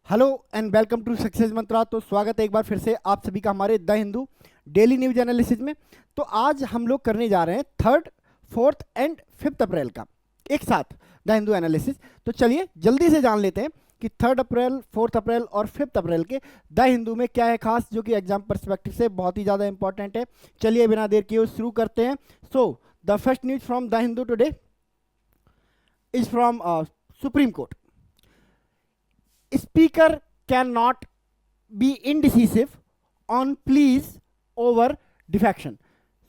Hello and welcome to success mantra. तो स्वागत है एक बार फिर से आप सभी का हमारे the Hindu daily news analysis में। तो आज हम लोग करने जा रहे हैं 3rd, 4th एंड 5th अप्रैल का एक साथ द हिंदू एनालिसिस। तो चलिए जल्दी से जान लेते हैं कि 3rd अप्रैल, 4th अप्रैल और 5th अप्रैल के द हिंदू में क्या है खास, जो कि एग्जाम परस्पेक्टिव से बहुत ही ज़्यादा इंपॉर्टेंट है। चलिए बिना देर किए शुरू करते हैं। So the first news from the Hindu today is from supreme court. Speaker cannot be indecisive on pleas over defection।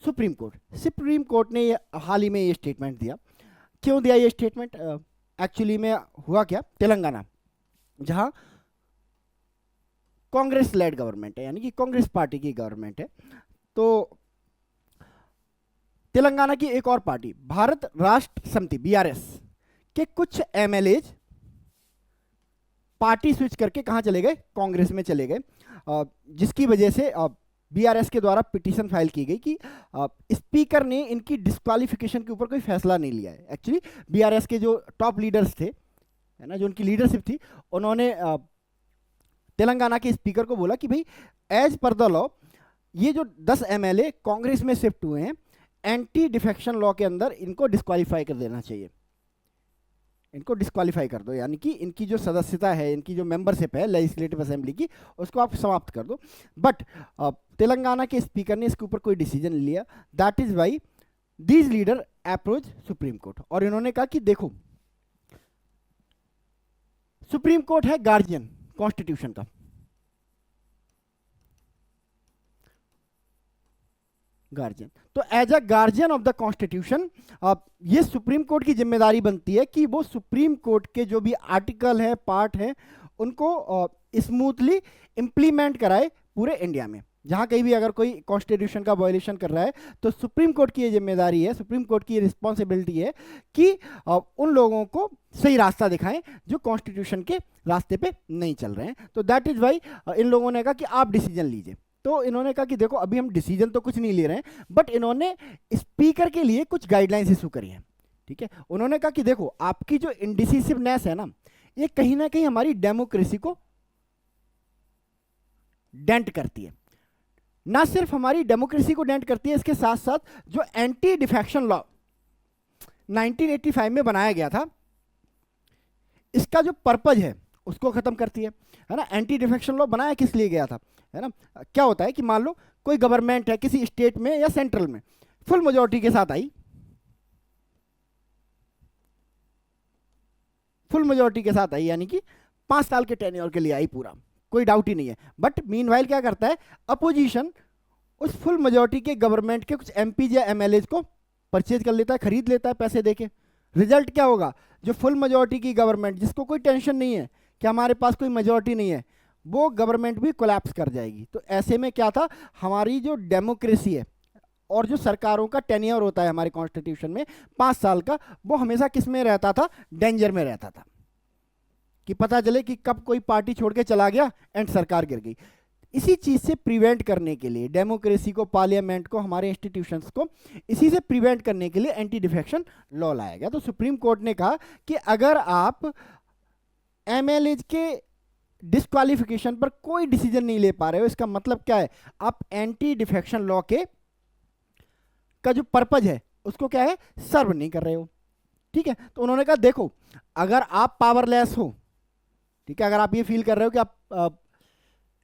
Supreme court ने हाल ही में ये स्टेटमेंट दिया। क्यों दिया ये स्टेटमेंट? एक्चुअली में हुआ क्या, तेलंगाना जहां कांग्रेस लेड गवर्नमेंट है, यानी कि कांग्रेस पार्टी की गवर्नमेंट है, तो तेलंगाना की एक और पार्टी भारत राष्ट्र समिति बीआरएस के कुछ एमएलएज पार्टी स्विच करके कहां चले गए, कांग्रेस में चले गए, जिसकी वजह से बीआरएस के द्वारा पिटीशन फाइल की गई कि स्पीकर ने इनकी डिस्क्वालिफिकेशन के ऊपर कोई फैसला नहीं लिया है। एक्चुअली बीआरएस के जो टॉप लीडर्स थे, है ना, जो उनकी लीडरशिप थी, उन्होंने तेलंगाना के स्पीकर को बोला कि भाई एज पर द लॉ ये जो 10 एमएलए कांग्रेस में शिफ्ट हुए हैं, एंटी डिफेक्शन लॉ के अंदर इनको डिस्क्वालीफाई कर देना चाहिए, इनको डिस्क्वालीफाई कर दो, यानी कि इनकी जो सदस्यता है, इनकी जो मेंबरशिप है लेजिस्लेटिव असेंबली की, उसको आप समाप्त कर दो। बट तेलंगाना के स्पीकर ने इसके ऊपर कोई डिसीजन लिया। That is why these leader approach supreme court, और इन्होंने कहा कि देखो सुप्रीम कोर्ट है गार्जियन कॉन्स्टिट्यूशन का, गार्जियन, तो as a guardian of the constitution ये सुप्रीम कोर्ट की जिम्मेदारी बनती है कि वो सुप्रीम कोर्ट के जो भी आर्टिकल है, पार्ट है, उनको स्मूथली इंप्लीमेंट कराए पूरे इंडिया में। जहां कहीं भी अगर कोई कॉन्स्टिट्यूशन का वायलेशन कर रहा है तो सुप्रीम कोर्ट की ये जिम्मेदारी है, सुप्रीम कोर्ट की ये रिस्पॉन्सिबिलिटी है कि उन लोगों को सही रास्ता दिखाएं जो कॉन्स्टिट्यूशन के रास्ते पे नहीं चल रहे हैं। तो दैट इज वाई इन लोगों ने कहा कि आप डिसीजन लीजिए। तो इन्होंने कहा कि देखो अभी हम डिसीजन तो कुछ नहीं ले रहे हैं, बट इन्होंने स्पीकर के लिए कुछ गाइडलाइंस इशू करी हैं। ठीक है, उन्होंने कहा कि देखो आपकी जो इंडिसिसिवनेस है ना, ये कहीं ना कहीं हमारी डेमोक्रेसी को डेंट करती है। ना सिर्फ हमारी डेमोक्रेसी को डेंट करती है, इसके साथ साथ जो एंटी डिफेक्शन लॉ 1985 में बनाया गया था, इसका जो पर्पज है उसको खत्म करती है ना। एंटी डिफेक्शन लॉ बनाया किस लिए गया था, है ना? क्या होता है कि मान लो कोई गवर्नमेंट है किसी स्टेट में या सेंट्रल में, फुल मेजॉरिटी के साथ आई, फुल मेजॉरिटी के साथ आई, यानी कि 5 साल के टेन्योर के लिए आई, पूरा कोई डाउट ही नहीं है। बट मीनवाइल क्या करता है, अपोजिशन उस फुल मेजॉरिटी के गवर्नमेंट के कुछ एमपी या एमएलए को परचेज कर लेता है, खरीद लेता है पैसे देके। रिजल्ट क्या होगा, जो फुल मेजॉरिटी की गवर्नमेंट, जिसको कोई टेंशन नहीं है कि हमारे पास कोई मेजॉरिटी नहीं है, वो गवर्नमेंट भी कोलैप्स कर जाएगी। तो ऐसे में क्या था, हमारी जो डेमोक्रेसी है और जो सरकारों का टेन्योर होता है हमारे कॉन्स्टिट्यूशन में 5 साल का, वो हमेशा किस में रहता था, डेंजर में रहता था, कि पता चले कि कब कोई पार्टी छोड़ के चला गया एंड सरकार गिर गई। इसी चीज से प्रिवेंट करने के लिए, डेमोक्रेसी को, पार्लियामेंट को, हमारे इंस्टीट्यूशंस को इसी से प्रिवेंट करने के लिए एंटी डिफेक्शन लॉ लाया गया। तो सुप्रीम कोर्ट ने कहा कि अगर आप एमएलए के डिस्क्वालिफिकेशन पर कोई डिसीजन नहीं ले पा रहे हो, इसका मतलब क्या है, आप एंटी डिफेक्शन लॉ के का जो पर्पज है उसको क्या है, सर्व नहीं कर रहे हो। ठीक है, तो उन्होंने कहा देखो अगर आप पावरलेस हो, ठीक है, अगर आप ये फील कर रहे हो कि आप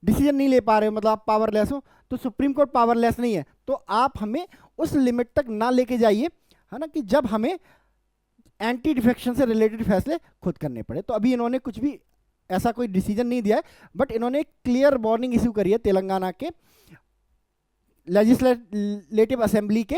डिसीजन नहीं ले पा रहे हो, मतलब आप पावरलेस हो, तो सुप्रीम कोर्ट पावरलेस नहीं है, तो आप हमें उस लिमिट तक ना लेके जाइए, है ना, कि जब हमें एंटी डिफेक्शन से रिलेटेड फैसले खुद करने पड़े। तो अभी इन्होंने कुछ भी ऐसा कोई डिसीजन नहीं दिया है, बट इन्होंने एक क्लियर वार्निंग इशू करी है तेलंगाना के लेजिस्लेटिव असेंबली के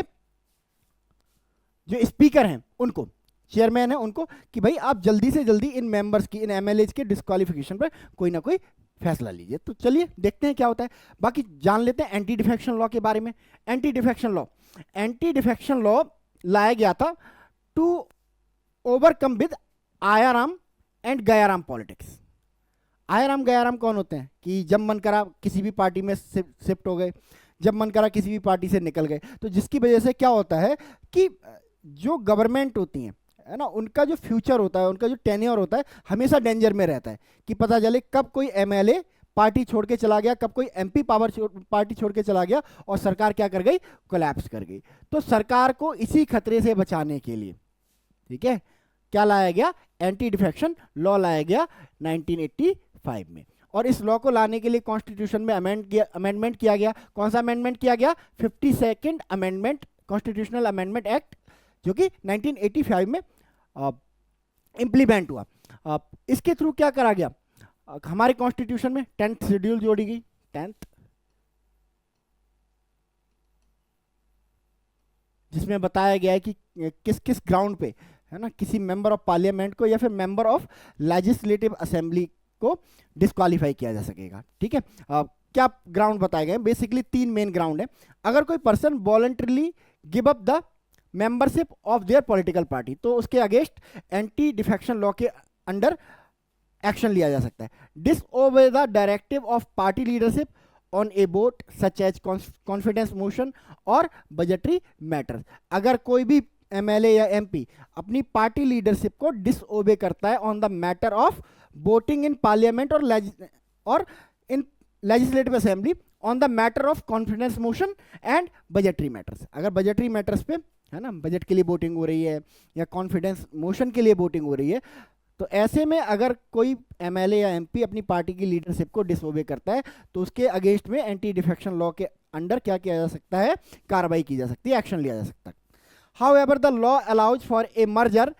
जो स्पीकर हैं उनको, चेयरमैन है उनको, कि भाई आप जल्दी से जल्दी इन मेंबर्स की, इन एमएलए के डिस्क्वालिफिकेशन पर कोई ना कोई फैसला लीजिए। तो चलिए देखते हैं क्या होता है। बाकी जान लेते हैं एंटी डिफेक्शन लॉ के बारे में। एंटी डिफेक्शन लॉ लाया गया था to overcome with Aaya Ram and Gaya Ram politics. Aaya Ram Gaya Ram कौन होते हैं, कि जब मन करा किसी भी पार्टी में शिफ्ट हो गए, जब मन करा किसी भी पार्टी से निकल गए। तो जिसकी वजह से क्या होता है कि जो गवर्नमेंट होती हैं, है ना, उनका जो फ्यूचर होता है, उनका जो टेन्योर होता है, हमेशा डेंजर में रहता है कि पता चले कब कोई एमएलए पार्टी छोड़ के चला गया, कब कोई एमपी पार्टी छोड़ के चला गया और सरकार क्या कर गई, कोलैप्स कर गई। तो सरकार को इसी खतरे से बचाने के लिए, ठीक है, क्या लाया गया, एंटी डिफेक्शन लॉ लाया गया 1985 में। और इस लॉ को लाने के लिए कॉन्स्टिट्यूशन में अमेंडमेंट किया गया। कौन सा अमेंडमेंट किया गया, 52nd amendment, constitutional amendment act, जो कि 1985 में इंप्लीमेंट हुआ। इसके थ्रू क्या करा गया, हमारे कॉन्स्टिट्यूशन में 10th शेड्यूल जोड़ी गई, 10th, जिसमें बताया गया है कि किस किस ग्राउंड पे, है ना, किसी मेंबर ऑफ पार्लियामेंट को या फिर मेंबर ऑफ लेजिस्लेटिव असेंबली को डिस्क्वालीफाई किया जा सकेगा। ठीक है, क्या ग्राउंड बताए गए, बेसिकली 3 मेन ग्राउंड है। अगर कोई person voluntarily give up the membership of their political party, तो उसके अगेंस्ट एंटी डिफेक्शन लॉ के अंडर एक्शन लिया जा सकता है। Disobey the directive of party leadership on a vote such as confidence motion और बजटरी मैटर्स। अगर कोई भी एमएलए या एमपी अपनी पार्टी लीडरशिप को डिसओबे करता है on the matter of voting in parliament और in legislative assembly on the matter of confidence motion and budgetary matters, अगर बजटरी मैटर्स पे, है ना, बजट के लिए वोटिंग हो रही है या कॉन्फिडेंस मोशन के लिए वोटिंग हो रही है, तो ऐसे में अगर कोई एमएलए या एमपी अपनी पार्टी की लीडरशिप को डिसओबे करता है तो उसके अगेंस्ट में एंटी डिफेक्शन लॉ के अंडर क्या किया जा सकता है, कार्रवाई की जा सकती है, एक्शन लिया जा सकता है। However the law allows for a merger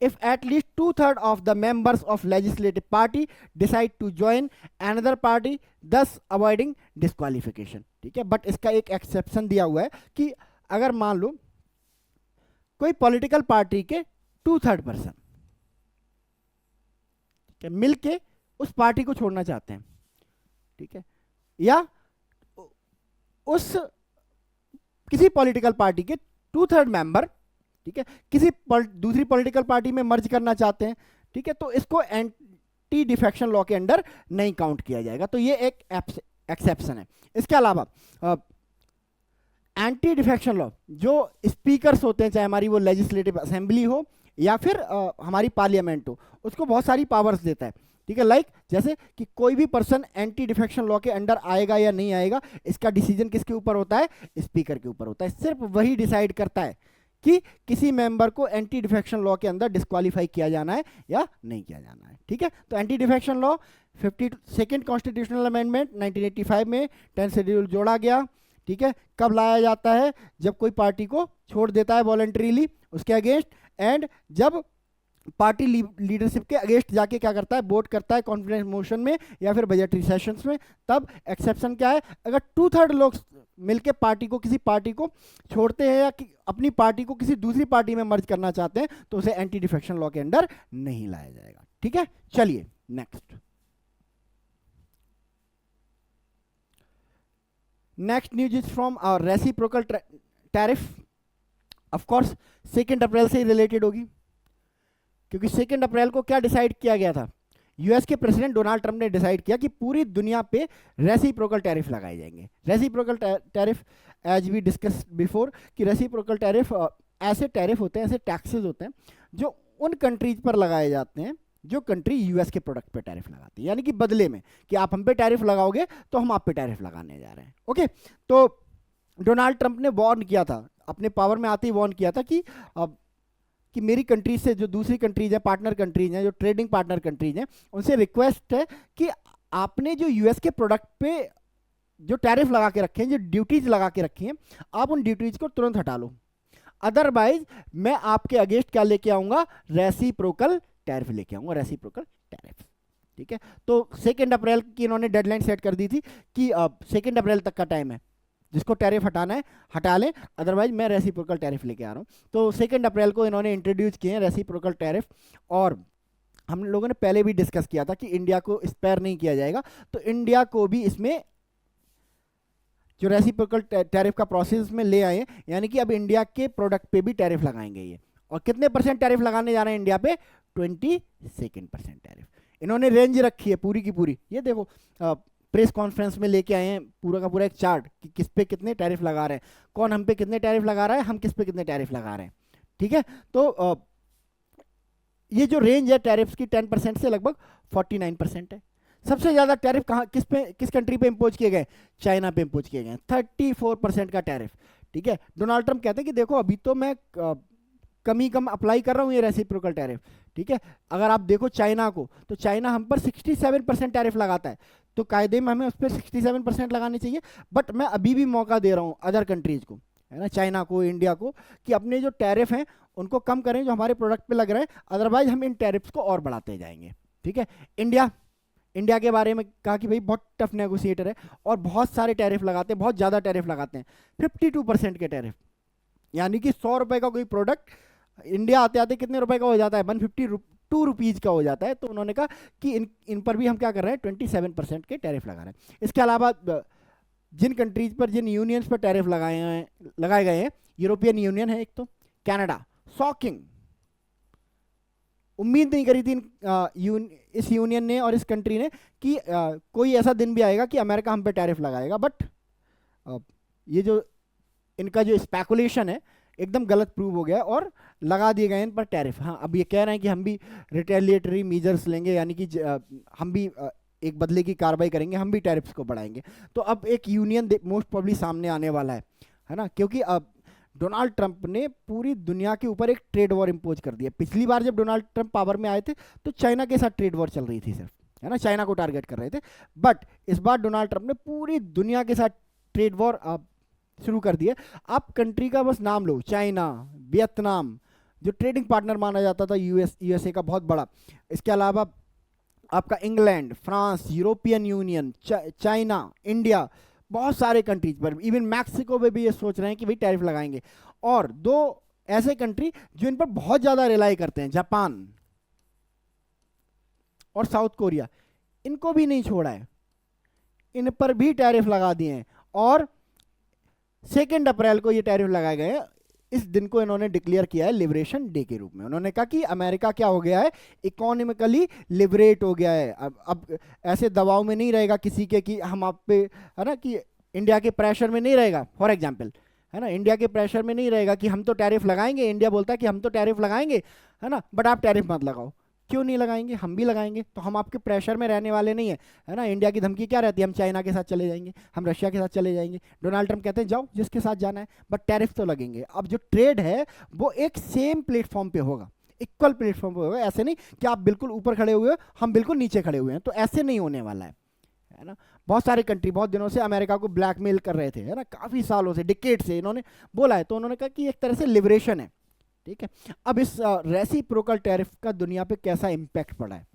if at least 2/3 of the members of legislative party decide to join another party, thus avoiding disqualification। ठीक है, बट इसका एक एक्सेप्शन दिया हुआ है कि अगर मान लो कोई पॉलिटिकल पार्टी के 2/3 पर्सन मिलके उस पार्टी को छोड़ना चाहते हैं, ठीक है, या उस किसी पॉलिटिकल पार्टी के 2/3 मेंबर, ठीक है, किसी दूसरी पॉलिटिकल पार्टी में मर्ज करना चाहते हैं, ठीक है, तो इसको एंटी डिफेक्शन लॉ के अंडर नहीं काउंट किया जाएगा। तो ये एक एक्सेप्शन है। इसके अलावा एंटी डिफेक्शन लॉ, जो स्पीकर्स होते हैं, चाहे हमारी वो लेजिस्लेटिव असेंबली हो या फिर हमारी पार्लियामेंट हो, उसको बहुत सारी पावर्स देता है। ठीक है, लाइक जैसे कि कोई भी पर्सन एंटी डिफेक्शन लॉ के अंडर आएगा या नहीं आएगा, इसका डिसीजन किसके ऊपर होता है, स्पीकर के ऊपर होता है। सिर्फ वही डिसाइड करता है कि किसी मेंबर को एंटी डिफेक्शन लॉ के अंदर डिस्क्वालीफाई किया जाना है या नहीं किया जाना है। ठीक है, तो anti defection law 52nd constitutional amendment 1985 में 10th शेड्यूल जोड़ा गया। ठीक है, कब लाया जाता है, जब कोई पार्टी को छोड़ देता है वॉलंटरीली उसके अगेंस्ट, एंड जब पार्टी लीडरशिप के अगेंस्ट जाके क्या करता है, वोट करता है कॉन्फिडेंस मोशन में या फिर बजटरी सेशंस में। तब एक्सेप्शन क्या है, अगर 2/3 लोग मिलके पार्टी को, किसी पार्टी को छोड़ते हैं या अपनी पार्टी को किसी दूसरी पार्टी में मर्ज करना चाहते हैं, तो उसे एंटी डिफेक्शन लॉ के अंडर नहीं लाया जाएगा। ठीक है, चलिए next news is from reciprocal tariff. Of course 2 अप्रैल से ही रिलेटेड होगी, क्योंकि 2 अप्रैल को क्या डिसाइड किया गया था, यूएस के प्रेसिडेंट डोनाल्ड ट्रंप ने डिसाइड किया कि पूरी दुनिया पे रेसिप्रोकल टैरिफ लगाए जाएंगे। Reciprocal tariff, as we discuss before, कि रेसिप्रोकल टैरिफ ऐसे टैरिफ होते हैं, ऐसे टैक्सेस होते हैं जो उन कंट्रीज पर लगाए जाते हैं जो कंट्री यूएस के प्रोडक्ट पे टैरिफ लगाती है, यानी कि बदले में कि आप हम पे टैरिफ लगाओगे तो हम आप पे टैरिफ लगाने जा रहे हैं। ओके, तो डोनाल्ड ट्रंप ने वार्न किया था, अपने पावर में आते ही वार्न किया था कि मेरी कंट्रीज से जो दूसरी कंट्रीज हैं, पार्टनर कंट्रीज हैं, जो ट्रेडिंग पार्टनर कंट्रीज हैं, उनसे रिक्वेस्ट है कि आपने जो यूएस के प्रोडक्ट पे जो टैरिफ लगा के रखे हैं, जो ड्यूटीज लगा के रखी हैं, आप उन ड्यूटीज को तुरंत हटा लो, अदरवाइज मैं आपके अगेंस्ट क्या लेके आऊंगा, रेसिप्रोकल टैरिफ लेके आऊंगा, रेसिप्रोकल टैरिफ। ठीक है, तो 2 अप्रैल की इन्होंने डेडलाइन सेट कर दी थी कि 2 अप्रैल तक का टाइम है, जिसको टैरिफ हटाना है हटा लें, अदरवाइज मैं रेसिप्रोकल टैरिफ लेके आ रहा हूँ। तो 2 अप्रैल को इन्होंने इंट्रोड्यूस किए हैं रेसिप्रोकल टैरिफ, और हम लोगों ने पहले भी डिस्कस किया था कि इंडिया को स्पेयर नहीं किया जाएगा, तो इंडिया को भी इसमें जो रेसिप्रोकल टैरिफ का प्रोसेस में ले आए, यानी कि अब इंडिया के प्रोडक्ट पे भी टैरिफ लगाएंगे ये। और कितने % टैरिफ लगाने जा रहे हैं इंडिया पे, 22% टैरिफ। इन्होंने रेंज रखी है पूरी की पूरी, ये देखो प्रेस कॉन्फ्रेंस में लेके आए हैं पूरा का पूरा एक चार्ट कि किस पे कितने टैरिफ लगा रहे हैं, कौन हम पे कितने टैरिफ लगा रहा है, हम किस पे कितने टैरिफ लगा रहे हैं। ठीक है, तो ये जो रेंज है टैरिफ्स की 10% से लगभग 49% है। सबसे ज्यादा टैरिफ कहाँ किस कंट्री पे इम्पोज किए गए? चाइना पे इम्पोज किए गए, 34% का टैरिफ। ठीक है, डोनाल्ड ट्रंप कहते हैं कि देखो अभी तो मैं कम ही कम अप्लाई कर रहा हूँ ये रेसिप्रोकल टैरिफ। ठीक है, अगर आप देखो चाइना को, तो चाइना हम पर 67% टैरिफ लगाता है, तो कायदे में हमें उस पर 67% लगानी चाहिए। बट मैं अभी भी मौका दे रहा हूँ अदर कंट्रीज को, है ना, चाइना को, इंडिया को, कि अपने जो टैरिफ हैं उनको कम करें जो हमारे प्रोडक्ट पे लग रहे हैं, अदरवाइज हम इन टैरिफ्स को और बढ़ाते जाएंगे। ठीक है, इंडिया इंडिया के बारे में कहा कि भाई बहुत टफ नेगोशिएटर है और बहुत सारे टैरिफ लगाते हैं, बहुत ज़्यादा टैरिफ लगाते हैं, 52% के टैरिफ। यानी कि 100 रुपए का कोई प्रोडक्ट इंडिया आते आते कितने रुपए का हो जाता है? 152 रुपीज़ का हो जाता है। तो उन्होंने कहा कि इन पर भी हम क्या कर रहे हैं, 27% के टैरिफ लगा रहे हैं। इसके अलावा जिन कंट्रीज पर, जिन यूनियंस पर टैरिफ लगाए गए हैं, यूरोपियन यूनियन है एक, तो कनाडा, शॉकिंग, उम्मीद नहीं करी थी इस यूनियन ने और इस कंट्री ने कि कोई ऐसा दिन भी आएगा कि अमेरिका हम पे टैरिफ लगाएगा। बट ये जो इनका जो स्पेकुलेशन है एकदम गलत प्रूव हो गया और लगा दिए गए इन पर टैरिफ। हाँ, अब ये कह रहे हैं कि हम भी रिटेलिएटरी मीजर्स लेंगे, यानी कि हम भी एक बदले की कार्रवाई करेंगे, हम भी टैरिफ्स को बढ़ाएंगे। तो अब एक यूनियन मोस्ट प्रोबब्ली सामने आने वाला है ना, क्योंकि अब डोनाल्ड ट्रंप ने पूरी दुनिया के ऊपर एक ट्रेड वॉर इंपोज कर दिया। पिछली बार जब डोनाल्ड ट्रंप पावर में आए थे तो चाइना के साथ ट्रेड वॉर चल रही थी सिर्फ, है ना, चाइना को टारगेट कर रहे थे। बट इस बार डोनाल्ड ट्रंप ने पूरी दुनिया के साथ ट्रेड वॉर शुरू कर दिया। आप कंट्री का बस नाम लो, चाइना, वियतनाम, जो ट्रेडिंग पार्टनर माना जाता था यूएसए का बहुत बड़ा, इसके अलावा आपका England, France, European union, China, India, बहुत सारे कंट्रीज पर, इवन मैक्सिको में भी ये सोच रहे हैं कि भाई टैरिफ लगाएंगे। और दो ऐसे कंट्री जो इन पर बहुत ज्यादा रिलाई करते हैं, जापान और साउथ कोरिया, इनको भी नहीं छोड़ा है, इन पर भी टैरिफ लगा दिए हैं। और 2 अप्रैल को ये टैरिफ लगाए गए हैं। इस दिन को इन्होंने डिक्लेयर किया है लिबरेशन डे के रूप में। उन्होंने कहा कि अमेरिका क्या हो गया है, इकोनॉमिकली लिबरेट हो गया है। अब ऐसे दबाव में नहीं रहेगा किसी के कि हम आप पे, है ना, कि इंडिया के प्रेशर में नहीं रहेगा। फॉर एग्जांपल, है ना, इंडिया के प्रेशर में नहीं रहेगा कि हम तो टैरिफ लगाएंगे, इंडिया बोलता है कि हम तो टैरिफ लगाएंगे, है ना, बट आप टैरिफ मत लगाओ। क्यों नहीं लगाएंगे, हम भी लगाएंगे। तो हम आपके प्रेशर में रहने वाले नहीं है ना। इंडिया की धमकी क्या रहती है, हम चाइना के साथ चले जाएंगे, हम रशिया के साथ चले जाएंगे। डोनाल्ड ट्रंप कहते हैं जाओ जिसके साथ जाना है, बट टैरिफ तो लगेंगे। अब जो ट्रेड है वो एक सेम प्लेटफॉर्म पे होगा, इक्वल प्लेटफॉर्म पे होगा। ऐसे नहीं कि आप बिल्कुल ऊपर खड़े हुए हो, हम बिल्कुल नीचे खड़े हुए हैं, तो ऐसे नहीं होने वाला है ना। बहुत सारे कंट्री बहुत दिनों से अमेरिका को ब्लैकमेल कर रहे थे, है ना, काफी सालों से, डिकेड से इन्होंने बोला है। तो उन्होंने कहा कि एक तरह से लिबरेशन है। ठीक है, अब इस रेसिप्रोकल टैरिफ का दुनिया पे कैसा इम्पैक्ट पड़ा है,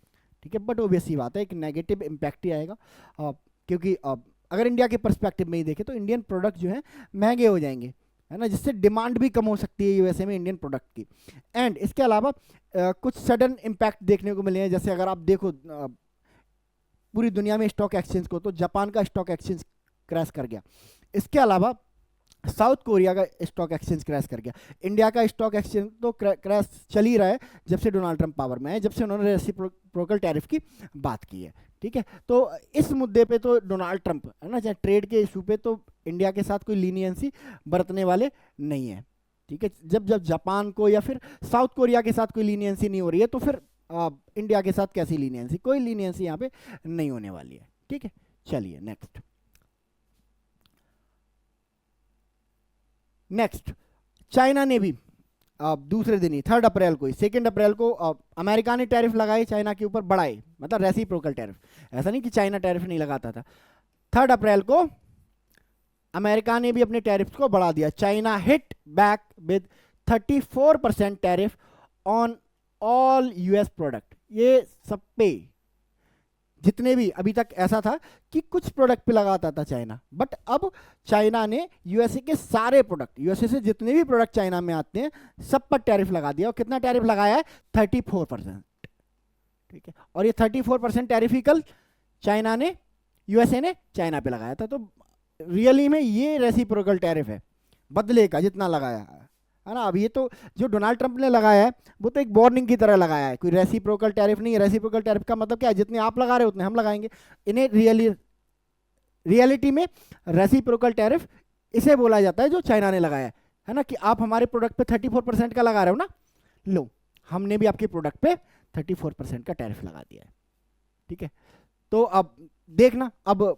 ठीक है, बट ऑब्वियस सी बात है एक नेगेटिव इम्पैक्ट ही आएगा। क्योंकि अगर इंडिया के पर्सपेक्टिव में ही देखें तो इंडियन प्रोडक्ट जो है महंगे हो जाएंगे, है ना, जिससे डिमांड भी कम हो सकती है यूएसए में इंडियन प्रोडक्ट की। एंड इसके अलावा कुछ सडन इम्पैक्ट देखने को मिले हैं। जैसे अगर आप देखो पूरी दुनिया में स्टॉक एक्सचेंज को, तो जापान का स्टॉक एक्सचेंज क्रैश कर गया। इसके अलावा साउथ कोरिया का स्टॉक एक्सचेंज क्रैश कर गया। इंडिया का स्टॉक एक्सचेंज तो क्रैश चल ही रहा है जब से डोनाल्ड ट्रंप पावर में है, जब से उन्होंने रेसिप्रोकल टैरिफ की बात की है। ठीक है, तो इस मुद्दे पे तो डोनाल्ड ट्रंप, है ना, चाहे ट्रेड के इशू पे, तो इंडिया के साथ कोई लीनियंसी बरतने वाले नहीं है। ठीक है, जब जब जापान को या फिर साउथ कोरिया के साथ कोई लीनियंसी नहीं हो रही है, तो फिर इंडिया के साथ कैसी लीनियंसी, कोई लीनियंसी यहाँ पे नहीं होने वाली है। ठीक है, चलिए नेक्स्ट चाइना ने भी दूसरे दिन ही 3 अप्रैल को ही, 2 अप्रैल को अमेरिका ने टैरिफ लगाए चाइना के ऊपर, बढ़ाए, मतलब रेसिप्रोकल टैरिफ। ऐसा नहीं कि चाइना टैरिफ नहीं लगाता था। 3 अप्रैल को अमेरिका ने भी अपने टैरिफ को बढ़ा दिया। China hit back with 34% tariff on all US product. ये सब पे, जितने भी अभी तक ऐसा था कि कुछ प्रोडक्ट पे लगाता था चाइना, बट अब चाइना ने यूएसए के सारे प्रोडक्ट, यूएसए से जितने भी प्रोडक्ट चाइना में आते हैं सब पर टैरिफ लगा दिया। और कितना टैरिफ लगाया है? 34%। ठीक है, और ये 34% टैरिफ ही कल चाइना ने, यूएसए ने चाइना पे लगाया था। तो रियली में ये रेसिप्रोकल टैरिफ है, बदले का जितना लगाया है ना। अब ये तो जो डोनाल्ड ट्रंप ने लगाया है वो तो एक वार्निंग की तरह लगाया है, कोई रेसिप्रोकल टैरिफ नहीं है। रेसिप्रोकल टैरिफ का मतलब क्या है, जितने आप लगा रहे हो उतने हम लगाएंगे। इन्हें रियलिटी में रेसिप्रोकल टैरिफ इसे बोला जाता है जो चाइना ने लगाया है ना, कि आप हमारे प्रोडक्ट पे 34% का लगा रहे हो ना, लो हमने भी आपके प्रोडक्ट पे 34% का टैरिफ लगा दिया है। ठीक है, तो अब देखना, अब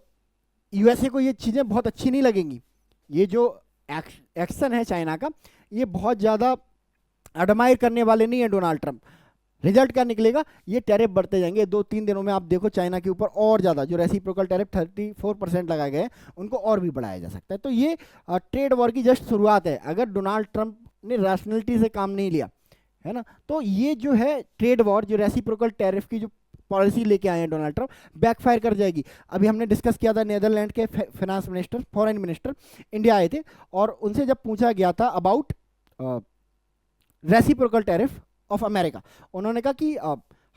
यूएसए को ये चीज़ें बहुत अच्छी नहीं लगेंगी। ये जो एक्शन है चाइना का, ये बहुत ज़्यादा एडमायर करने वाले नहीं है डोनाल्ड ट्रंप। रिजल्ट क्या निकलेगा, ये टैरिफ बढ़ते जाएंगे। 2-3 दिनों में आप देखो चाइना के ऊपर और ज़्यादा जो रेसिप्रोकल टैरिफ 34% लगाए गए हैं उनको और भी बढ़ाया जा सकता है। तो ये ट्रेड वॉर की जस्ट शुरुआत है, अगर डोनाल्ड ट्रंप ने रैशनैलिटी से काम नहीं लिया है ना, तो ये जो है ट्रेड वॉर, जो रेसिप्रोकल टैरिफ की जो पॉलिसी लेके आए हैं डोनाल्ड ट्रंप, बैकफायर कर जाएगी। अभी हमने डिस्कस किया था, नीदरलैंड के finance minister, foreign minister India आए थे और उनसे जब पूछा गया था about reciprocal tariff of America, उन्होंने कहा कि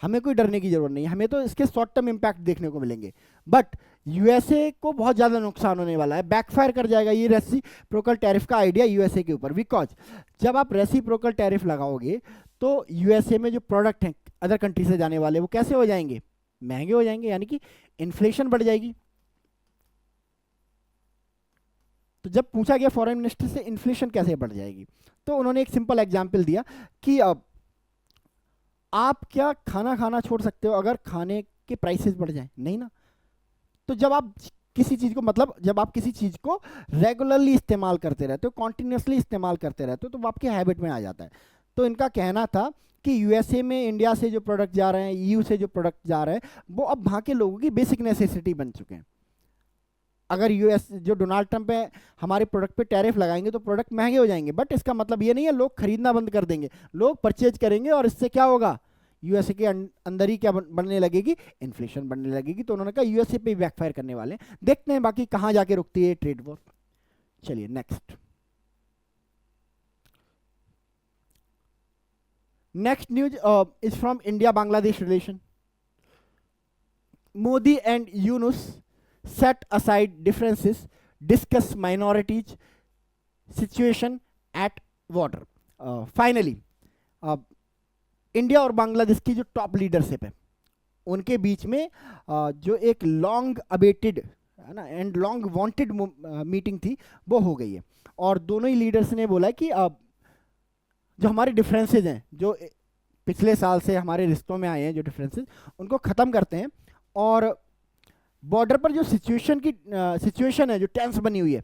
हमें कोई डरने की जरूरत नहीं है, हमें तो इसके शॉर्ट टर्म इम्पैक्ट देखने को मिलेंगे, बट यूएसए को बहुत ज़्यादा नुकसान होने वाला है, बैकफायर कर जाएगा ये रेसिप्रोकल टैरिफ का आइडिया यूएसए के ऊपर। बिकॉज जब आप रेसिप्रोकल टैरिफ लगाओगे तो यूएसए में जो प्रोडक्ट हैं अदर कंट्री से जाने वाले, वो कैसे हो जाएंगे, महंगे हो जाएंगे, यानी कि इन्फ्लेशन बढ़ जाएगी। तो जब पूछा गया फॉरेन मिनिस्टर से इन्फ्लेशन कैसे बढ़ जाएगी, तो उन्होंने एक सिंपल एग्जांपल दिया कि आप क्या खाना खाना छोड़ सकते हो अगर खाने के प्राइसेस बढ़ जाएं? नहीं ना। तो जब आप किसी चीज़ को, मतलब जब आप किसी चीज़ को रेगुलरली इस्तेमाल करते रहते हो, कॉन्टिन्यूसली इस्तेमाल करते रहते हो, तो वो आपके हैबिट में आ जाता है। तो इनका कहना था कि यूएसए में इंडिया से जो प्रोडक्ट जा रहे हैं, ईयू से जो प्रोडक्ट जा रहे हैं, वो अब वहाँ के लोगों की बेसिक नेसेसिटी बन चुके हैं। अगर यूएस जो डोनाल्ड ट्रंप है हमारे प्रोडक्ट पे टैरिफ लगाएंगे तो प्रोडक्ट महंगे हो जाएंगे, बट इसका मतलब ये नहीं है लोग खरीदना बंद कर देंगे, लोग परचेज करेंगे और इससे क्या होगा, यूएसए के अंदर ही क्या बनने लगेगी, इन्फ्लेशन बढ़ने लगेगी। तो उन्होंने कहा यूएसए पे बैकफायर करने वाले हैं। देखते हैं बाकी कहाँ जाके रुकती है ट्रेड वॉर। चलिए next news is from India Bangladesh relation. Modi and Yunus set aside differences, discuss minorities situation at border. Finally, India और बांग्लादेश की जो टॉप लीडरशिप है उनके बीच में जो एक लॉन्ग अबेटेड है ना एंड लॉन्ग वांटेड मीटिंग थी वो हो गई है। और दोनों ही लीडर्स ने बोला कि जो हमारे डिफरेंसेस हैं, जो पिछले साल से हमारे रिश्तों में आए हैं, जो डिफरेंसेस, उनको ख़त्म करते हैं और बॉर्डर पर जो सिचुएशन है, जो टेंस बनी हुई है,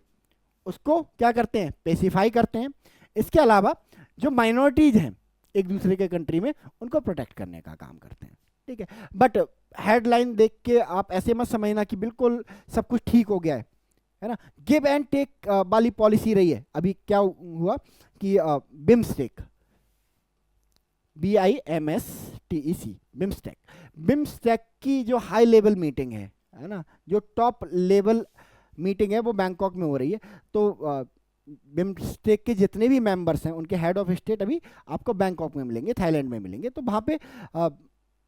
उसको क्या करते हैं, पेसिफाई करते हैं। इसके अलावा जो माइनॉरिटीज हैं एक दूसरे के कंट्री में, उनको प्रोटेक्ट करने का काम करते हैं। ठीक है, बट हेडलाइन देख के आप ऐसे मत समझना कि बिल्कुल सब कुछ ठीक हो गया है ना। गिव एंड टेक वाली पॉलिसी रही है। अभी क्या हुआ कि बिम्स्टेक, BIMSTEC, बिम्स्टेक की जो हाई लेवल मीटिंग है ना, जो टॉप लेवल मीटिंग है, वो बैंकॉक में हो रही है। तो बिम्स्टेक के जितने भी मेंबर्स हैं उनके हेड ऑफ स्टेट अभी आपको बैंकॉक में मिलेंगे, थाईलैंड में मिलेंगे। तो वहाँ पे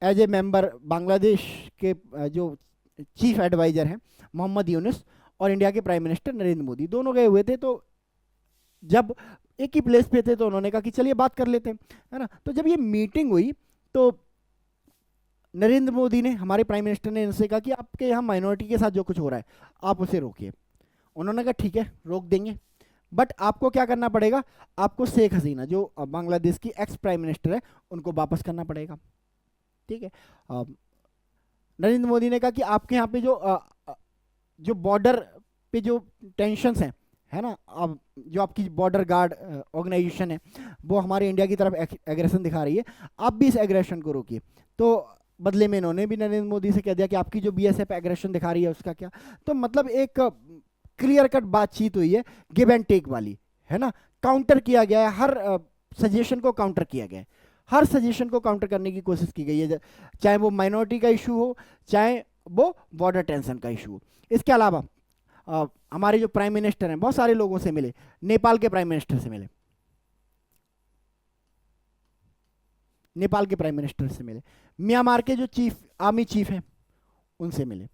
एज ए मेंबर बांग्लादेश के जो चीफ एडवाइजर हैं मोहम्मद यूनुस और इंडिया के प्राइम मिनिस्टर नरेंद्र मोदी दोनों गए हुए थे। तो जब एक ही प्लेस पे थे तो उन्होंने कहा कि चलिए बात कर लेते हैं, है ना। तो जब ये मीटिंग हुई तो नरेंद्र मोदी ने, हमारे प्राइम मिनिस्टर ने इनसे कहा कि आपके यहाँ माइनॉरिटी के साथ जो कुछ हो रहा है आप उसे रोकिए। उन्होंने कहा ठीक है रोक देंगे, बट आपको क्या करना पड़ेगा, आपको शेख हसीना जो बांग्लादेश की एक्स प्राइम मिनिस्टर है उनको वापस करना पड़ेगा। ठीक है, नरेंद्र मोदी ने कहा कि आपके यहाँ पे जो बॉर्डर पे जो टेंशन्स हैं, है ना, अब जो आपकी बॉर्डर गार्ड ऑर्गेनाइजेशन है वो हमारे इंडिया की तरफ एग्रेशन दिखा रही है, आप भी इस एग्रेशन को रोकिए। तो बदले में इन्होंने भी नरेंद्र मोदी से कह दिया कि आपकी जो BSF एग्रेशन दिखा रही है उसका क्या। तो मतलब एक क्लियर कट बातचीत हुई है, गिव एंड टेक वाली, है ना। काउंटर किया गया है, हर सजेशन को काउंटर किया गया है, हर सजेशन को काउंटर करने की कोशिश की गई है, चाहे वो माइनॉरिटी का इशू हो, चाहे वो बॉर्डर टेंशन का इशू हो। इसके अलावा हमारे जो प्राइम मिनिस्टर हैं बहुत सारे लोगों से मिले, नेपाल के प्राइम मिनिस्टर से मिले, नेपाल के प्राइम मिनिस्टर से मिले, म्यांमार के जो आर्मी चीफ हैं उनसे मिले।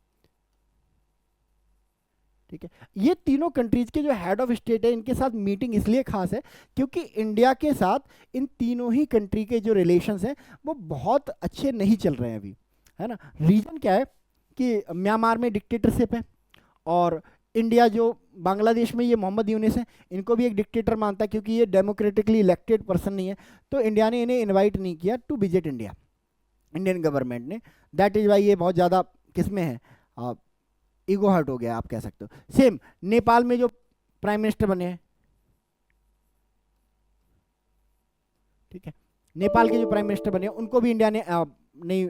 ठीक है, ये तीनों कंट्रीज के जो हेड ऑफ स्टेट है इनके साथ मीटिंग इसलिए खास है क्योंकि इंडिया के साथ इन तीनों ही कंट्री के जो रिलेशंस हैं वो बहुत अच्छे नहीं चल रहे हैं अभी, है ना। रीजन क्या है कि म्यांमार में डिक्टेटरशिप है और इंडिया जो बांग्लादेश में ये मोहम्मद यूनिस है, इनको भी एक डिक्टेटर मानता है क्योंकि ये डेमोक्रेटिकली इलेक्टेड पर्सन नहीं है, तो इंडिया ने इन्हें इनवाइट नहीं किया to visit India, Indian government ने। दैट इज वाई ये बहुत ज़्यादा किसमें है, ईगो हर्ट हो गया आप कह सकते हो। सेम नेपाल में जो प्राइम मिनिस्टर बने हैं, ठीक है, नेपाल के जो प्राइम मिनिस्टर बने उनको भी इंडिया ने नहीं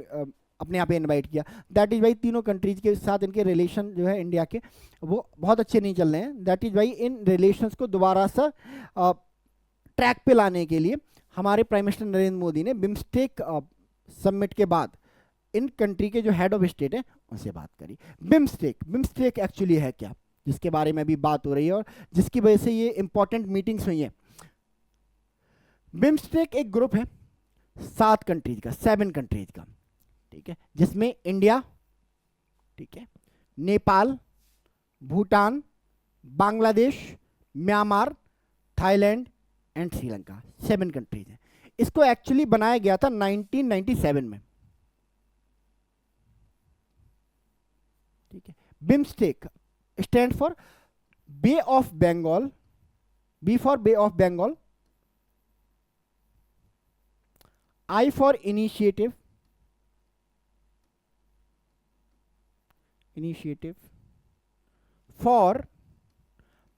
अपने यहाँ पे इनवाइट किया। दैट इज वाई तीनों कंट्रीज के साथ इनके रिलेशन जो है इंडिया के वो बहुत अच्छे नहीं चल रहे हैं। दैट इज वाई इन रिलेशंस को दोबारा से ट्रैक पे लाने के लिए हमारे प्राइम मिनिस्टर नरेंद्र मोदी ने बिम्स्टेक समिट के बाद इन कंट्री के जो हेड ऑफ स्टेट है उनसे बात करी। बिम्स्टेक एक्चुअली है क्या, जिसके बारे में भी बात हो रही है और जिसकी वजह से ये इंपॉर्टेंट मीटिंग्स हुई हैं। बिम्स्टेक एक ग्रुप है 7 कंट्रीज का, 7 कंट्रीज का, ठीक है, जिसमें इंडिया, ठीक है, Nepal, Bhutan, Bangladesh, Myanmar, Thailand and Sri Lanka, 7 countries हैं। इसको एक्चुअली बनाया गया था 1997 में, ठीक है। BIMSTEC stand for Bay of Bengal, B for Bay of Bengal, I for initiative, for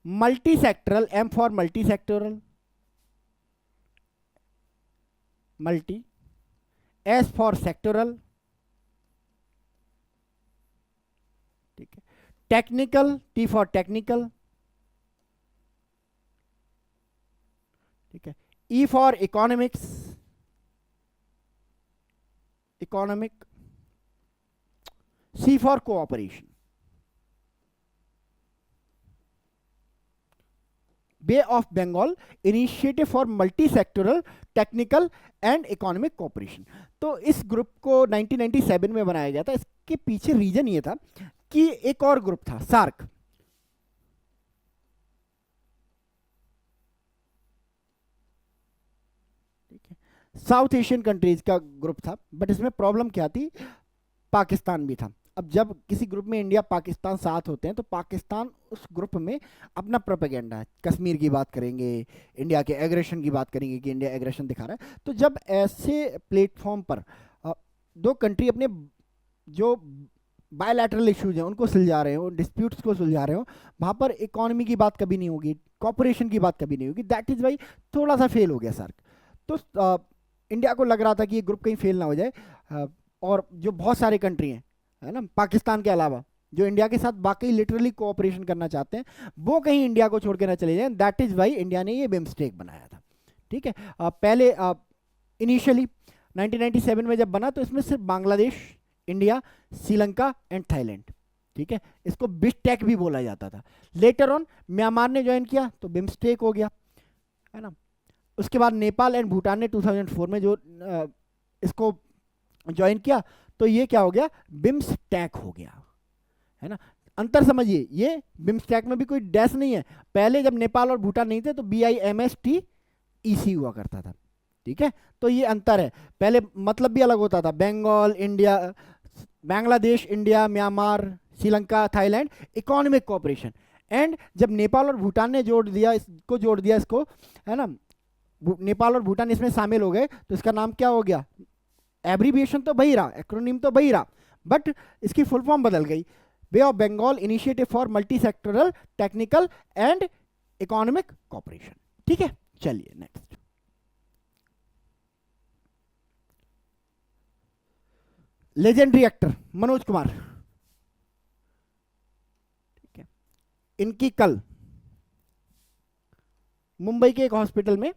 multi sectoral, M for multi sectoral, multi, S for sectoral, ठीक है, टेक्निकल, टी फॉर टेक्निकल, ठीक है, E for economics, economic, C for cooperation. Bay of Bengal initiative for multi sectoral, technical and economic cooperation. तो इस group को 1997 में बनाया गया था। इसके पीछे रीजन ये था कि एक और ग्रुप था सार्क, ठीक है, साउथ एशियन कंट्रीज का ग्रुप था, बट इसमें प्रॉब्लम क्या थी, पाकिस्तान भी था। अब जब किसी ग्रुप में इंडिया पाकिस्तान साथ होते हैं तो पाकिस्तान उस ग्रुप में अपना प्रोपेगेंडा है, कश्मीर की बात करेंगे, इंडिया के एग्रेशन की बात करेंगे कि इंडिया एग्रेशन दिखा रहा है। तो जब ऐसे प्लेटफॉर्म पर दो कंट्री अपने जो बायलैटरल इश्यूज हैं उनको सुलझा रहे हो, डिस्प्यूट्स को सुलझा रहे हो, वहाँ पर इकोनॉमी की बात कभी नहीं होगी, कॉपरेशन की बात कभी नहीं होगी। दैट इज़ वाई थोड़ा सा फेल हो गया सार्क। तो इंडिया को लग रहा था कि ये ग्रुप कहीं फेल ना हो जाए, और जो बहुत सारे कंट्री हैं, है ना, पाकिस्तान के अलावा जो इंडिया के साथ बाकी लिटरली कोऑपरेशन करना चाहते हैं, वो कहीं इंडिया को छोड़ के ना चले जाएं। दैट इज़ वाई इंडिया ने ये बिम्स्टेक बनाया था, ठीक है। पहले इनिशियली 1997 में जब बना तो इसमें सिर्फ Bangladesh, India, Sri Lanka and Thailand, ठीक है, इसको बिस्टेक भी बोला जाता था। लेटर ऑन म्यांमार ने ज्वाइन किया तो बिम्स्टेक हो गया, है ना। उसके बाद नेपाल एंड भूटान ने 2004 में जो इसको ज्वाइन किया तो ये क्या हो गया, बिम्स्टेक हो गया, है ना। अंतर समझिए, ये बिम्स्टेक में भी कोई डैश नहीं है। पहले जब नेपाल और भूटान नहीं थे तो BIMSTEC हुआ करता था, ठीक है। तो ये अंतर है, पहले मतलब भी अलग होता था, Bengal, India, Bangladesh, India, Myanmar, Sri Lanka, Thailand, economic cooperation. And जब नेपाल और भूटान ने जोड़ दिया इसको, है ना, नेपाल और भूटान इसमें शामिल हो गए तो इसका नाम क्या हो गया, एब्रीविएशन तो वही रहा, एक्रोनिम तो वही रहा, बट इसकी फुल फॉर्म बदल गई, bay of Bengal initiative for multi sectoral, technical and economic cooperation, ठीक है। चलिए next, legendary actor Manoj Kumar, ठीक है, इनकी कल मुंबई के एक हॉस्पिटल में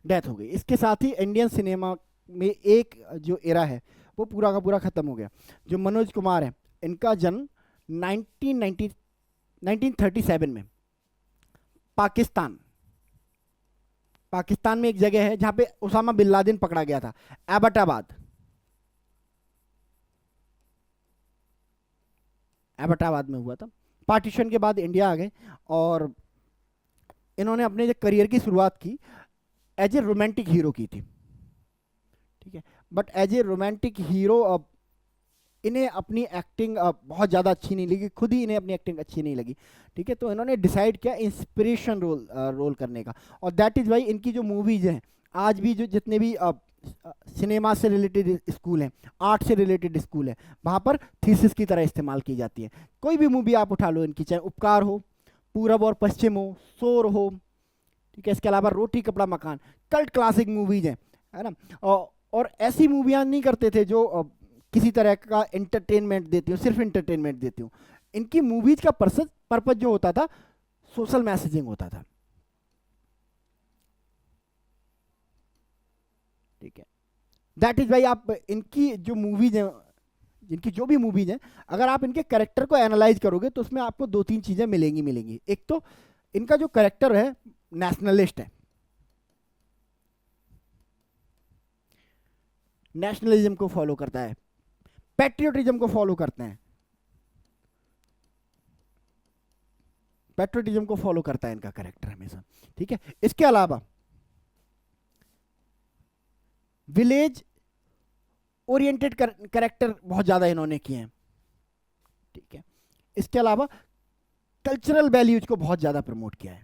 डेथ हो गई। इसके साथ ही इंडियन सिनेमा में एक जो एरा है वो पूरा का पूरा खत्म हो गया। जो मनोज कुमार है, इनका जन्म 1937 में पाकिस्तान में एक जगह है जहां पे उसामा बिन लादेन पकड़ा गया था, एबटाबाद में हुआ था। पार्टीशन के बाद इंडिया आ गए और इन्होंने अपने करियर की शुरुआत की एज ए रोमांटिक हीरो की थी, ठीक है। But as a romantic hero अब इन्हें अपनी एक्टिंग बहुत ज़्यादा अच्छी नहीं लगी, खुद ही इन्हें अपनी एक्टिंग अच्छी नहीं लगी, ठीक है। तो इन्होंने डिसाइड किया इंस्पिरेशन रोल करने का, और दैट इज़ वाई इनकी जो मूवीज़ हैं आज भी, जो जितने भी सिनेमा से रिलेटेड स्कूल हैं, आर्ट से रिलेटेड स्कूल है, वहाँ पर थीसिस की तरह इस्तेमाल की जाती है। कोई भी मूवी आप उठा लो इनकी, चाहे उपकार हो, पूरब और पश्चिम हो, शोर हो, ठीक है, इसके अलावा रोटी कपड़ा मकान, कल्ट क्लासिक मूवीज हैं, है ना। और ऐसी मूवियाँ नहीं करते थे जो किसी तरह का एंटरटेनमेंट देती हो, सिर्फ एंटरटेनमेंट देती हो। इनकी मूवीज का पर्पज जो होता था, सोशल मैसेजिंग होता था, ठीक है। दैट इज भाई, आप इनकी जो मूवीज हैं, जिनकी जो भी मूवीज हैं, अगर आप इनके कैरेक्टर को एनालाइज करोगे तो उसमें आपको दो तीन चीजें मिलेंगी। एक तो इनका जो कैरेक्टर है नेशनलिस्ट है, नेशनलिज्म को फॉलो करता है, पैट्रियोटिज्म को फॉलो करते हैं, पैट्रियोटिज्म को फॉलो करता है इनका कैरेक्टर हमेशा, ठीक है। इसके अलावा विलेज ओरिएंटेड कैरेक्टर बहुत ज्यादा इन्होंने किए हैं, ठीक है। इसके अलावा कल्चरल वैल्यूज को बहुत ज्यादा प्रमोट किया है,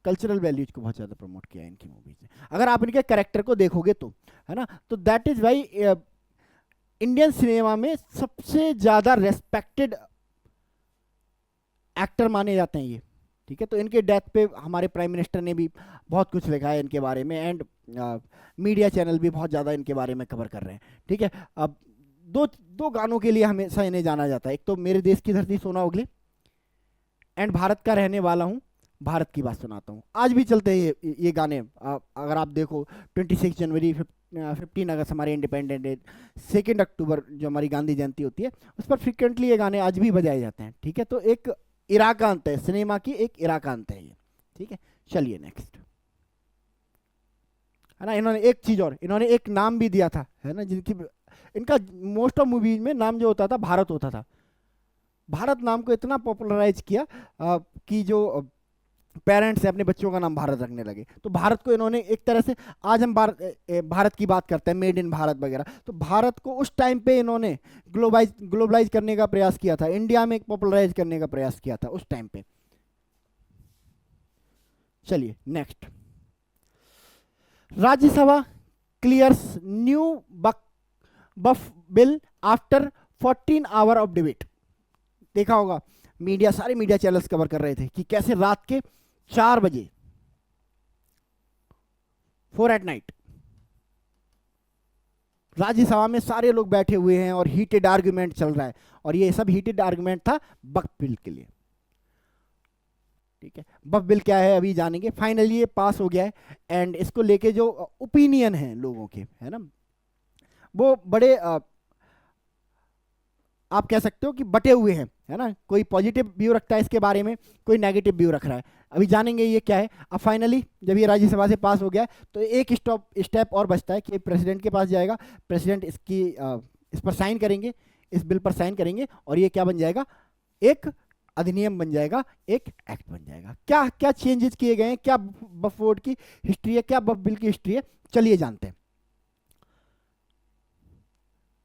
कल्चरल वैल्यूज को बहुत ज्यादा प्रमोट किया है इनकी मूवीज में। अगर आप इनके कैरेक्टर को देखोगे तो, है ना, तो that is why Indian cinema में सबसे ज्यादा रेस्पेक्टेड एक्टर माने जाते हैं ये, ठीक है। तो इनके डेथ पे हमारे प्राइम मिनिस्टर ने भी बहुत कुछ लिखा है इनके बारे में, एंड मीडिया चैनल भी बहुत ज़्यादा इनके बारे में कवर कर रहे हैं, ठीक है। अब दो दो गानों के लिए हमेशा इन्हें जाना जाता है, एक तो मेरे देश की धरती सोना उगले, एंड भारत का रहने वाला हूँ, भारत की बात सुनाता हूँ। आज भी चलते हैं ये गाने, अगर आप देखो 26 जनवरी, 15 अगस्त हमारे इंडिपेंडेंट डे, 2 अक्टूबर जो हमारी गांधी जयंती होती है, उस पर फ्रिक्वेंटली ये गाने आज भी बजाए जाते हैं, ठीक है। तो एक इरा का अंत है, सिनेमा की एक इरा का अंत है ये, ठीक है। चलिए नेक्स्ट, है ना। इन्होंने एक चीज और, इन्होंने एक नाम भी दिया था, है ना, जिनकी इनका मोस्ट ऑफ मूवीज में नाम जो होता था भारत होता था। भारत नाम को इतना पॉपुलराइज किया कि जो पेरेंट्स अपने बच्चों का नाम भारत रखने लगे। तो भारत को इन्होंने एक तरह से, आज हम भारत की बात करते हैं, मेड इन भारत वगैरह, तो भारत को उस टाइम पे इन्होंने ग्लोबलाइज करने का प्रयास किया था, इंडिया में पॉपुलराइज करने का प्रयास किया था उस टाइम पे। चलिए next, Rajya Sabha clears new Waqf bill after 14 hour of debate. देखा होगा मीडिया, सारे मीडिया चैनल्स कवर कर रहे थे कि कैसे रात के 4 बजे, 4 एट नाइट, राज्यसभा में सारे लोग बैठे हुए हैं और हीटेड आर्गुमेंट चल रहा है, और ये सब हीटेड आर्गुमेंट था वक्फ बिल के लिए, ठीक है। वक्फ बिल क्या है अभी जानेंगे। फाइनली ये पास हो गया है, एंड इसको लेके जो ओपिनियन है लोगों के, है ना, वो बड़े आप कह सकते हो कि बटे हुए हैं, है ना। कोई पॉजिटिव व्यू रखता है इसके बारे में, कोई नेगेटिव व्यू रख रहा है। अभी जानेंगे ये क्या है। अब फाइनली जब ये राज्यसभा से पास हो गया है, तो एक स्टेप और बचता है कि प्रेसिडेंट के पास जाएगा, प्रेसिडेंट इस पर साइन करेंगे, इस बिल पर साइन करेंगे, और ये क्या बन जाएगा, एक अधिनियम बन जाएगा, एक एक्ट बन जाएगा। क्या क्या चेंजेस किए गए हैं, क्या वक्फ बोर्ड की हिस्ट्री है, क्या वक्फ बिल की हिस्ट्री है, चलिए जानते हैं,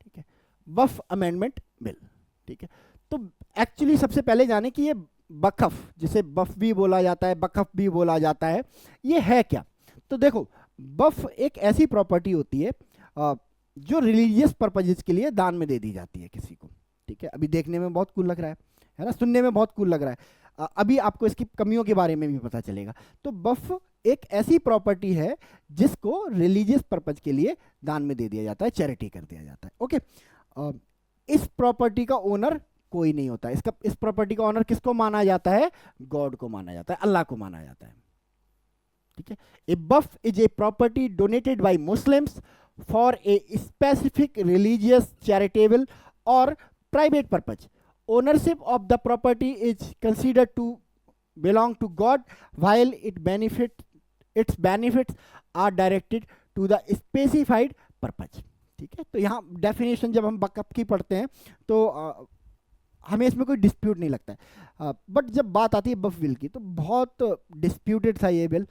ठीक है। वक्फ अमेंडमेंट बिल, ठीक है। तो एक्चुअली सबसे पहले जाने कि ये वक्फ, जिसे वक्फ भी बोला जाता है, वक्फ भी बोला जाता है, ये है क्या। तो देखो, वक्फ एक ऐसी प्रॉपर्टी होती है जो रिलीजियस पर्पजेस के लिए दान में दे दी जाती है किसी को, ठीक है। अभी देखने में बहुत कूल लग रहा है ना, सुनने में बहुत कूल लग रहा है। अभी आपको इसकी कमियों के बारे में भी पता चलेगा। तो वक्फ एक ऐसी प्रॉपर्टी है जिसको रिलीजियस पर्पज के लिए दान में दे दिया जाता है, चैरिटी कर दिया जाता है, ओके। इस प्रॉपर्टी का ओनर कोई नहीं होता। इस प्रॉपर्टी का ओनर किसको माना जाता है, गॉड को माना जाता है, अल्लाह को माना जाता है, ठीक है। A waqf is a property donated by Muslims for a specific religious, charitable और private purpose. Ownership of the property is considered to belong to God while its benefits are directed to the specified purpose, ठीक है। तो यहाँ definition जब हम वक्फ की पढ़ते हैं तो हमें इसमें कोई डिस्प्यूट नहीं लगता है, बट जब बात आती है वक्फ बिल की तो बहुत डिस्प्यूटेड था ये बिल,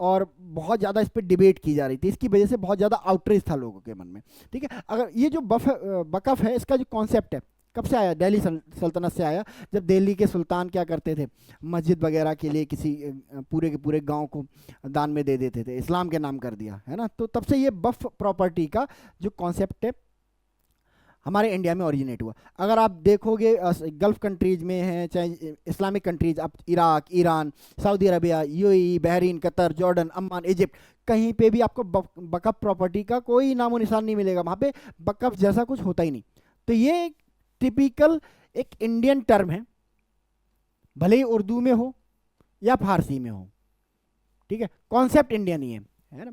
और बहुत ज़्यादा इस पर डिबेट की जा रही थी। इसकी वजह से बहुत ज़्यादा आउटरीच था लोगों के मन में। ठीक है, अगर ये जो वक़्फ़ है, इसका जो कॉन्सेप्ट है कब से आया? दिल्ली सल्तनत से आया, जब दिल्ली के सुल्तान क्या करते थे, मस्जिद वगैरह के लिए किसी पूरे के पूरे गांव को दान में दे देते थे, इस्लाम के नाम कर दिया है ना। तो तब से ये वक्फ प्रॉपर्टी का जो कॉन्सेप्ट है हमारे इंडिया में ओरिजिनेट हुआ। अगर आप देखोगे गल्फ कंट्रीज में है, चाहे इस्लामिक कंट्रीज, आप Iraq, Iran, Saudi Arabia, UAE, Bahrain, Qatar, Jordan, Amman, Egypt, कहीं पे भी आपको वक्फ प्रॉपर्टी का कोई नामो निशान नहीं मिलेगा। वहाँ पे वक्फ जैसा कुछ होता ही नहीं। तो ये टिपिकल एक इंडियन टर्म है, भले ही उर्दू में हो या फारसी में हो। ठीक है, कॉन्सेप्ट इंडियन ही है ना।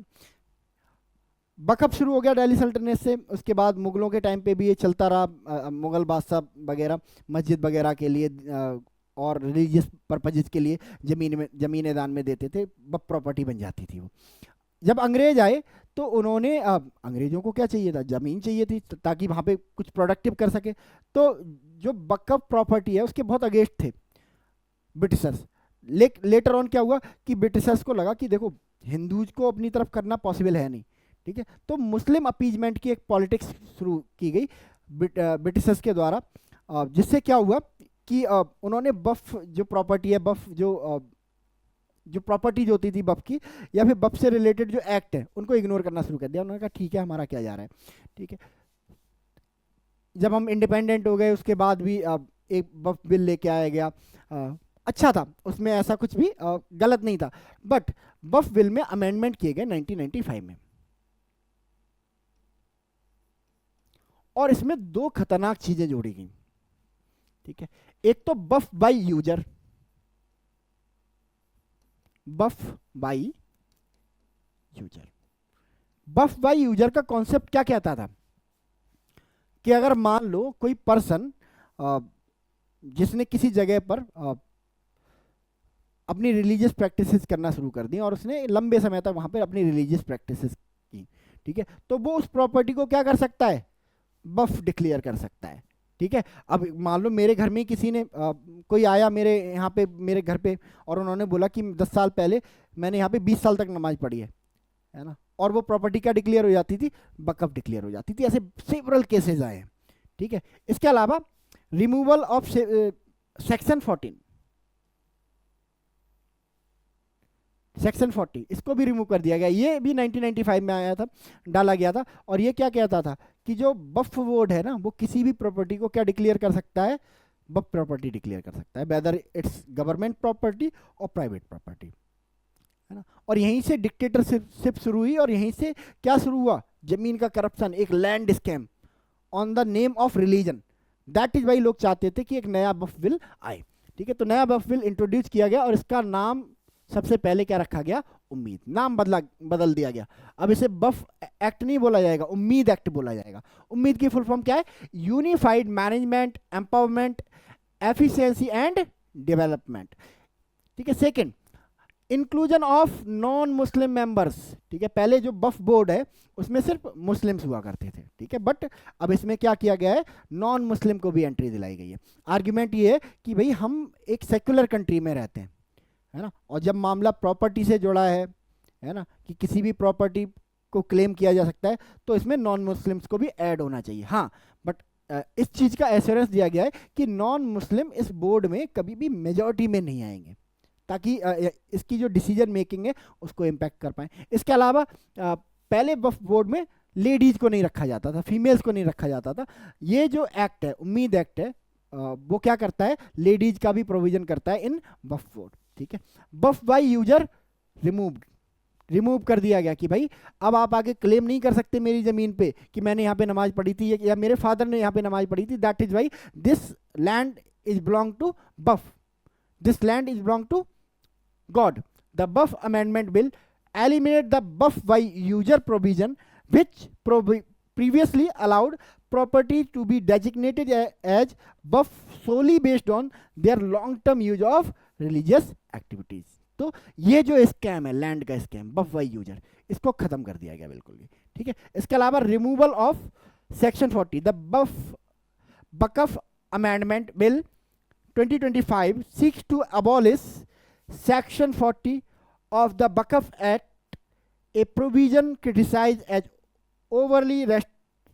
वक़्फ़ शुरू हो गया दिल्ली सल्तनत से, उसके बाद मुग़लों के टाइम पे भी ये चलता रहा। मुग़ल बादशाह वगैरह मस्जिद वगैरह के लिए और रिलीजियस पर्पजेज़ के लिए ज़मीनें दान में देते थे, वक्फ प्रॉपर्टी बन जाती थी वो। जब अंग्रेज आए तो उन्होंने, अंग्रेज़ों को क्या चाहिए था? ज़मीन चाहिए थी ताकि वहाँ पे कुछ प्रोडक्टिव कर सके। तो जो वक्फ प्रॉपर्टी है उसके बहुत अगेंस्ट थे ब्रिटिशर्स। लेटर ऑन क्या हुआ कि ब्रिटिशर्स को लगा कि देखो हिंदूज को अपनी तरफ करना पॉसिबल है नहीं। ठीक है, तो मुस्लिम अपीजमेंट की एक पॉलिटिक्स शुरू की गई ब्रिटिशर्स के द्वारा, जिससे क्या हुआ कि उन्होंने वक्फ जो प्रॉपर्टी है, वक्फ जो प्रॉपर्टी जो होती थी वक्फ की, या फिर वक्फ से रिलेटेड जो एक्ट है, उनको इग्नोर करना शुरू कर दिया। उन्होंने कहा ठीक है, हमारा क्या जा रहा है। ठीक है, जब हम इंडिपेंडेंट हो गए उसके बाद भी एक वक्फ बिल लेके आया गया। अच्छा था, उसमें ऐसा कुछ भी गलत नहीं था। बट वक्फ बिल में अमेंडमेंट किए गए 1995 में, और इसमें दो खतरनाक चीजें जोड़ी गई। ठीक है, एक तो waqf by user, waqf by user. Waqf by user का कॉन्सेप्ट क्या कहता था कि अगर मान लो कोई पर्सन जिसने किसी जगह पर अपनी रिलीजियस प्रैक्टिसेस करना शुरू कर दी और उसने लंबे समय तक वहां पर अपनी रिलीजियस प्रैक्टिसेस की, ठीक है, तो वो उस प्रॉपर्टी को क्या कर सकता है? वक्फ डिक्लेयर कर सकता है। ठीक है, अब मान लो मेरे घर में किसी ने कोई आया मेरे यहाँ पे, मेरे घर पे, और उन्होंने बोला कि 10 साल पहले मैंने यहाँ पे 20 साल तक नमाज पढ़ी है ना, और वो प्रॉपर्टी क्या डिक्लेयर हो जाती थी? वक्फ डिक्लेयर हो जाती थी। ऐसे सेवरल केसेस आए हैं। ठीक है, इसके अलावा रिमूवल ऑफ सेक्शन 14, सेक्शन 40, इसको भी रिमूव कर दिया गया। ये भी 1995 में आया था, डाला गया था। और ये क्या कहता था कि जो वक्फ बोर्ड है ना, वो किसी भी प्रॉपर्टी को क्या डिक्लेयर कर सकता है? वक्फ प्रॉपर्टी डिक्लेयर कर सकता है, वेदर इट्स गवर्नमेंट प्रॉपर्टी और प्राइवेट प्रॉपर्टी, है ना। और यहीं से डिक्टेटरशिप शुरू हुई, और यहीं से क्या शुरू हुआ? जमीन का करप्शन, एक land scam on the name of religion. That is why लोग चाहते थे कि एक नया वक्फ बिल आए। ठीक है, तो नया वक्फ बिल इंट्रोड्यूस किया गया, और इसका नाम सबसे पहले क्या रखा गया? उम्मीद। नाम बदल दिया गया। अब इसे वक्फ एक्ट नहीं बोला जाएगा, उम्मीद एक्ट बोला जाएगा। उम्मीद की फुल फॉर्म क्या है? Unified management, empowerment, efficiency and development. ठीक है, second, inclusion of non Muslim members. ठीक है, पहले जो वक्फ बोर्ड है उसमें सिर्फ मुस्लिम्स हुआ करते थे। ठीक है, बट अब इसमें क्या किया गया है? नॉन मुस्लिम को भी एंट्री दिलाई गई है। आर्ग्यूमेंट ये है कि भाई हम एक सेक्युलर कंट्री में रहते हैं, है ना, और जब मामला प्रॉपर्टी से जुड़ा है ना, कि किसी भी प्रॉपर्टी को क्लेम किया जा सकता है, तो इसमें नॉन मुस्लिम्स को भी ऐड होना चाहिए। हाँ, बट इस चीज़ का एश्योरेंस दिया गया है कि नॉन मुस्लिम इस बोर्ड में कभी भी मेजॉरिटी में नहीं आएंगे, ताकि इसकी जो डिसीजन मेकिंग है उसको इम्पैक्ट कर पाए। इसके अलावा पहले वक्फ बोर्ड में लेडीज़ को नहीं रखा जाता था, फीमेल्स को नहीं रखा जाता था। ये जो एक्ट है, उम्मीद एक्ट है, वो क्या करता है? लेडीज़ का भी प्रोविजन करता है इन वक्फ बोर्ड। ठीक है, वक्फ बाय यूजर रिमूव कर दिया गया कि भाई अब आप आगे क्लेम नहीं कर सकते मेरी ज़मीन पे कि मैंने यहाँ पे नमाज पढ़ी थी या मेरे फादर ने यहाँ पे नमाज पढ़ी थी। That is why this land is belong to Waqf, this land is belong to God. The Waqf amendment bill eliminate the Waqf by user provision which previously allowed property to be designated as Waqf solely based on their long term use of religious activities। तो ये जो scam है, land का scam, Waqf by user, इसको खत्म कर दिया गया बिल्कुल भी। ठीक है, इसके अलावा removal of section 40, the Waqf amendment bill 2025 seeks to abolish section 40 of the Waqf Act, a provision criticized as overly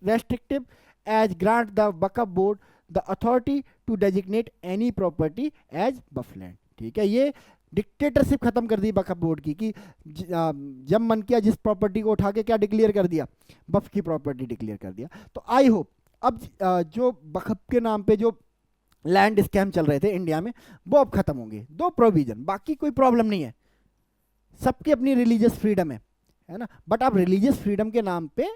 restrictive as grant the Waqf board the authority to designate any property as Waqf land. ठीक है, ये dictatorship खत्म कर दी वक्फ board की कि जब मन किया जिस प्रॉपर्टी को उठा के क्या डिक्लेयर कर दिया, वक्फ की प्रॉपर्टी डिक्लेयर कर दिया। तो आई होप अब जो वक्फ के नाम पे जो लैंड स्कैम चल रहे थे इंडिया में वो अब खत्म होंगे। दो प्रोविजन, बाकी कोई प्रॉब्लम नहीं है, सबकी अपनी रिलीजियस फ्रीडम है ना, बट आप रिलीजियस फ्रीडम के नाम पे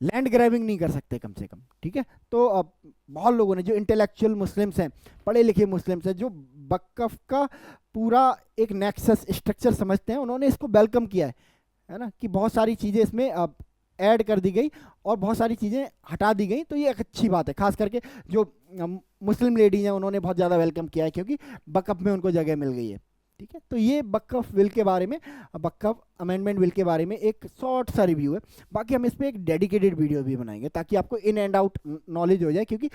लैंड ग्रैबिंग नहीं कर सकते कम से कम। ठीक है, तो बहुत लोगों ने, जो इंटेलेक्चुअल मुस्लिम्स हैं, पढ़े लिखे मुस्लिम्स हैं, जो वक्फ का पूरा एक नेक्सस स्ट्रक्चर समझते हैं, उन्होंने इसको वेलकम किया है ना, कि बहुत सारी चीज़ें इसमें ऐड कर दी गई और बहुत सारी चीज़ें हटा दी गई। तो ये एक अच्छी बात है, खास करके जो मुस्लिम लेडीज हैं उन्होंने बहुत ज़्यादा वेलकम किया है, क्योंकि वक्फ में उनको जगह मिल गई है। ठीक है, तो ये वक्फ बिल के बारे में, वक्फ अमेंडमेंट बिल के बारे में एक शॉर्ट सा रिव्यू है। बाकी हम इस पर एक डेडिकेटेड वीडियो भी बनाएंगे ताकि आपको इन एंड आउट नॉलेज हो जाए, क्योंकि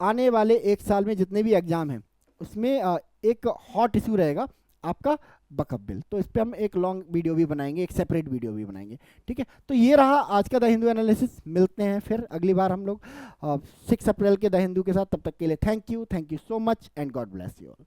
आने वाले एक साल में जितने भी एग्जाम हैं उसमें एक हॉट इशू रहेगा आपका वक्फ बिल। तो इस पर हम एक लॉन्ग वीडियो भी बनाएंगे, एक सेपरेट वीडियो भी बनाएंगे। ठीक है, तो ये रहा आज का द हिंदू एनालिसिस। मिलते हैं फिर अगली बार हम लोग 6 अप्रैल के द हिंदू के साथ। तब तक के लिए thank you so much and God bless you all.